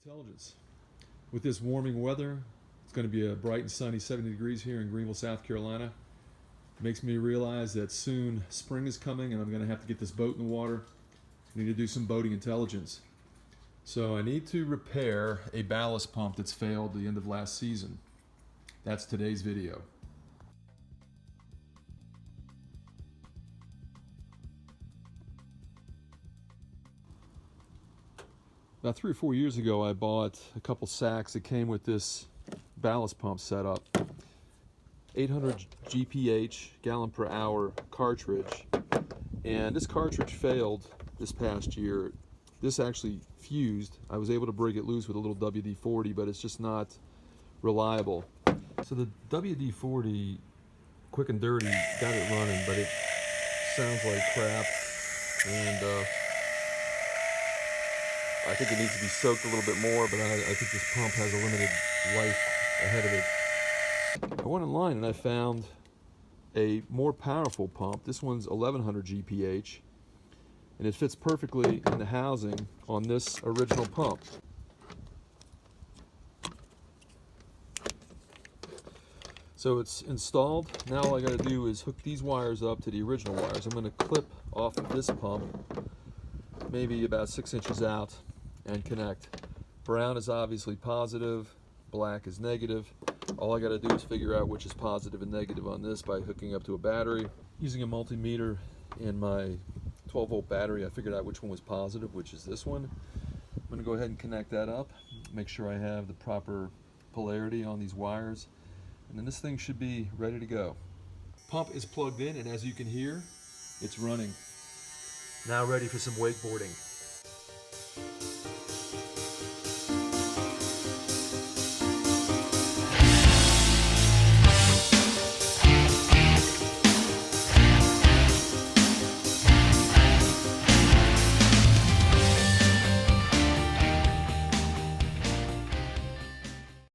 Intelligence. With this warming weather, it's going to be a bright and sunny 70 degrees here in Greenville, South Carolina. It makes me realize that soon spring is coming and I'm going to have to get this boat in the water. I need to do some boating intelligence. So I need to repair a ballast pump that's failed the end of last season. That's today's video. About 3 or 4 years ago, I bought a couple sacks that came with this ballast pump setup. 800 GPH, gallon per hour cartridge. And this cartridge failed this past year. This actually fused. I was able to break it loose with a little WD-40, but it's just not reliable. So the WD-40, quick and dirty, got it running, but it sounds like crap. And I think it needs to be soaked a little bit more, but I think this pump has a limited life ahead of it. I went online and I found a more powerful pump. This one's 1100 GPH, and it fits perfectly in the housing on this original pump. So it's installed. Now all I got to do is hook these wires up to the original wires. I'm going to clip off of this pump, maybe about 6 inches out, and connect. Brown is obviously positive, black is negative. All I got to do is figure out which is positive and negative on this by hooking up to a battery. Using a multimeter in my 12-volt battery, I figured out which one was positive, which is this one. I'm going to go ahead and connect that up, make sure I have the proper polarity on these wires, and then this thing should be ready to go. Pump is plugged in, and as you can hear, it's running. Now ready for some wakeboarding.